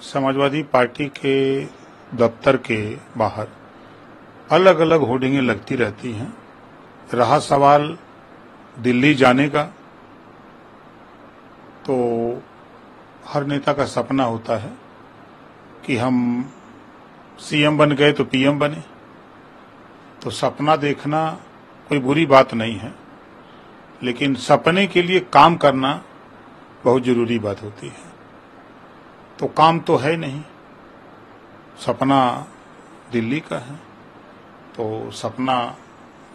Samajwadi party के दफ्तर के बाहर अलग अलग होर्डिंगें लगती रहती हैं। रहा सवाल दिल्ली जाने का, तो हर नेता का सपना होता है कि हम सीएम बन गए तो पीएम बने। तो सपना देखना कोई बुरी बात नहीं है, लेकिन सपने के लिए काम करना बहुत जरूरी बात होती है। तो काम तो है नहीं, सपना दिल्ली का है, तो सपना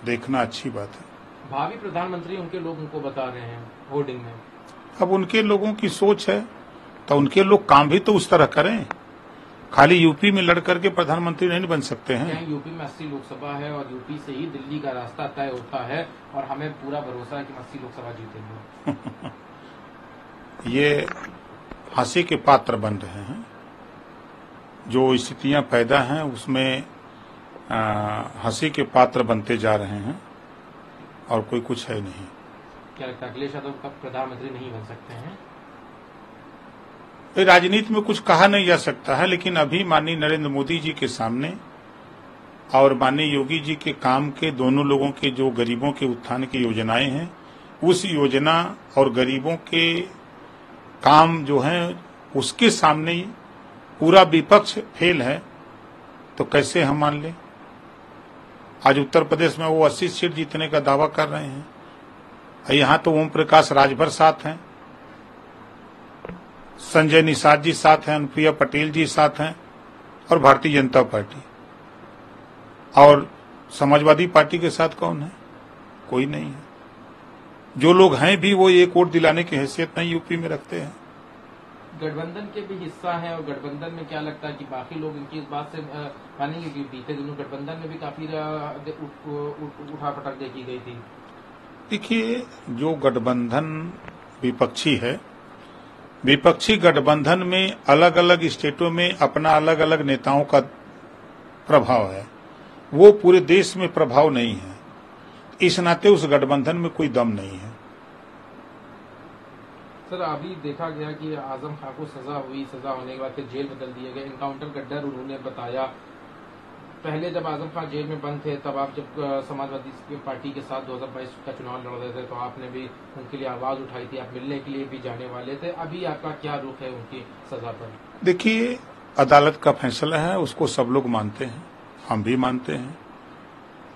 देखना अच्छी बात है। भावी प्रधानमंत्री उनके लोग उनको बता रहे हैं होर्डिंग में। अब उनके लोगों की सोच है, तो उनके लोग काम भी तो उस तरह करें। खाली यूपी में लड़ करके प्रधानमंत्री नहीं बन सकते हैं। यूपी में 80 लोकसभा है और यूपी से ही दिल्ली का रास्ता तय होता है और हमें पूरा भरोसा है कि 80 लोकसभा जीतेंगे। ये हंसी के पात्र बन रहे हैं। जो स्थितियां पैदा हैं उसमें हंसी के पात्र बनते जा रहे हैं और कोई कुछ है नहीं। क्या लगता है अखिलेश यादव कब प्रधानमंत्री नहीं बन सकते हैं? राजनीति में कुछ कहा नहीं जा सकता है, लेकिन अभी माननीय नरेंद्र मोदी जी के सामने और माननीय योगी जी के काम के, दोनों लोगों के जो गरीबों के उत्थान की योजनाएं हैं, उस योजना और गरीबों के काम जो हैं उसके सामने ही पूरा विपक्ष फेल है, तो कैसे हम मान लें? आज उत्तर प्रदेश में वो 80 सीट जीतने का दावा कर रहे हैं। यहां तो ओम प्रकाश राजभर साथ हैं, संजय निषाद जी साथ हैं, अनुप्रिया पटेल जी साथ हैं और भारतीय जनता पार्टी। और समाजवादी पार्टी के साथ कौन है? कोई नहीं है। जो लोग हैं भी वो एक वोट दिलाने की हैसियत नहीं यूपी में रखते हैं। गठबंधन के भी हिस्सा है और गठबंधन में क्या लगता है कि बाकी लोग इनकी इस बात से मानेंगे कि बीते दिनों गठबंधन में भी काफी उठापटक देखी गई थी। देखिए, जो गठबंधन विपक्षी है, विपक्षी गठबंधन में अलग अलग स्टेटों में अपना अलग अलग नेताओं का प्रभाव है, वो पूरे देश में प्रभाव नहीं है। इस नाते उस गठबंधन में कोई दम नहीं है। सर, अभी देखा गया कि आजम खान को सजा हुई, सजा होने के बाद फिर जेल बदल दिए गए। इनकाउंटर का डर उन्होंने बताया। पहले जब आजम खान जेल में बंद थे, तब आप जब समाजवादी पार्टी के साथ 2022 का चुनाव लड़ रहे थे, तो आपने भी उनके लिए आवाज उठाई थी, आप मिलने के लिए भी जाने वाले थे। अभी आपका क्या रुख है उनकी सजा पर? देखिए, अदालत का फैसला है, उसको सब लोग मानते हैं, हम भी मानते हैं।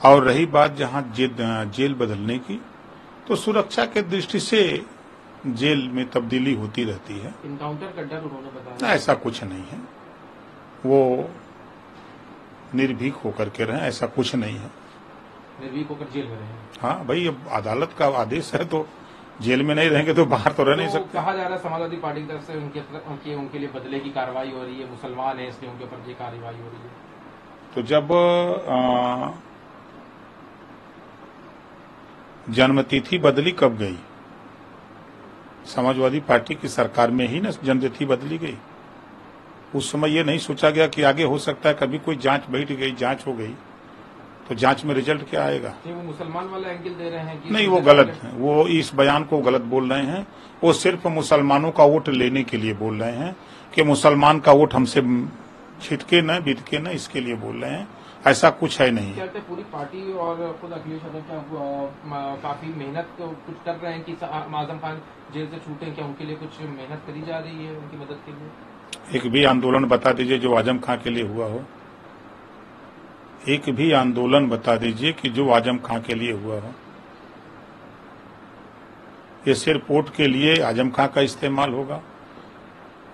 और रही बात जहां जेल बदलने की, तो सुरक्षा के दृष्टि से जेल में तब्दीली होती रहती है। इनकाउंटर का डर उन्होंने बताया। ऐसा कुछ नहीं है, वो निर्भीक होकर के रहे, ऐसा कुछ नहीं है। निर्भीक होकर जेल में रहे? हाँ भाई, अब अदालत का आदेश है तो जेल में नहीं रहेंगे तो बाहर तो रह नहीं सकते। कहा जा रहा है समाजवादी पार्टी की तरफ से उनके लिए बदले की कार्रवाई हो रही है, मुसलमान है इसलिए उनके ऊपर ये कार्रवाई हो रही है। तो जब जन्मतिथि बदली कब गई? समाजवादी पार्टी की सरकार में ही ना जन्मतिथि बदली गई। उस समय ये नहीं सोचा गया कि आगे हो सकता है कभी कोई जांच बैठ गई, जांच हो गई, तो जांच में रिजल्ट क्या आएगा? वो मुसलमान वाला एंगल दे रहे हैं कि नहीं, वो गलत है। वो इस बयान को गलत बोल रहे हैं। वो सिर्फ मुसलमानों का वोट लेने के लिए बोल रहे हैं कि मुसलमान का वोट हमसे छिटके न बिटके न, इसके लिए बोल रहे हैं। ऐसा कुछ है नहीं। क्या पूरी पार्टी और खुद अखिलेश यादव काफी मेहनत कुछ कर रहे हैं कि आजम खान जेल से छूटे? क्या उनके लिए कुछ मेहनत करी जा रही है उनकी मदद के लिए? एक भी आंदोलन बता दीजिए जो आजम खां के लिए हुआ हो। एक भी आंदोलन बता दीजिए कि जो आजम खां के लिए हुआ हो। ये सिर्फ वोट के लिए आजम खां का इस्तेमाल होगा,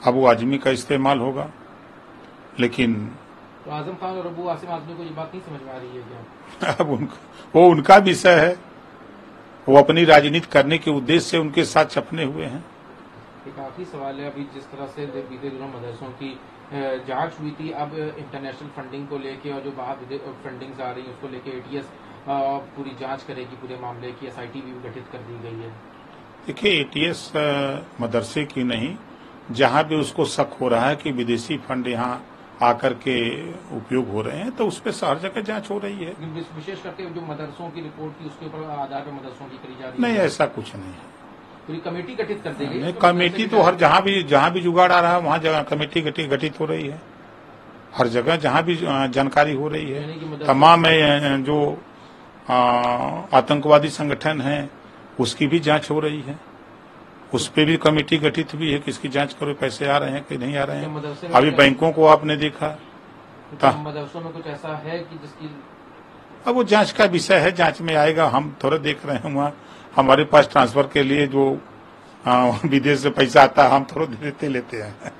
अबू आजमी का इस्तेमाल होगा। लेकिन तो आजम खान और अबू आसिम आजमी को ये बात नहीं समझ में आ रही है क्या? अब वो उनका विषय है, वो अपनी राजनीति करने के उद्देश्य से उनके साथ चपने हुए हैं। एक आखिरी सवाल है, अभी जिस तरह से बीते दिनों मदरसों की जांच हुई थी, अब इंटरनेशनल फंडिंग को लेके और जो बाहर फंडिंग्स आ रही है उसको लेके एटीएस पूरी जांच करेगी पूरे मामले की, एसआईटी भी गठित कर दी गई है। देखिए, एटीएस मदरसे की नहीं, जहां भी उसको शक हो रहा है कि विदेशी फंड यहाँ आकर के उपयोग हो रहे हैं, तो उस पर हर जगह जांच हो रही है। विशेष करके जो मदरसों की रिपोर्ट थी उसके ऊपर आधार पर मदरसों की करी जा रही है। नहीं, ऐसा कुछ नहीं है। पूरी कमेटी गठित कर दी गई। नहीं, कमेटी तो हर जहां भी जुगाड़ आ रहा है वहां जगह कमेटी गठित हो रही है। हर जगह जहां भी जानकारी हो रही है, तमाम जो आतंकवादी संगठन है उसकी भी जांच हो रही है। उस पे भी कमेटी गठित भी है कि इसकी जांच करो, पैसे आ रहे हैं कि नहीं आ रहे हैं। अभी बैंकों को आपने देखा, मदरसों में कुछ ऐसा है कि जिसकी अब वो जांच का विषय है, जांच में आएगा। हम थोड़ा देख रहे हैं वहाँ हमारे पास ट्रांसफर के लिए जो विदेश से पैसा आता है हम थोड़ा देते लेते हैं।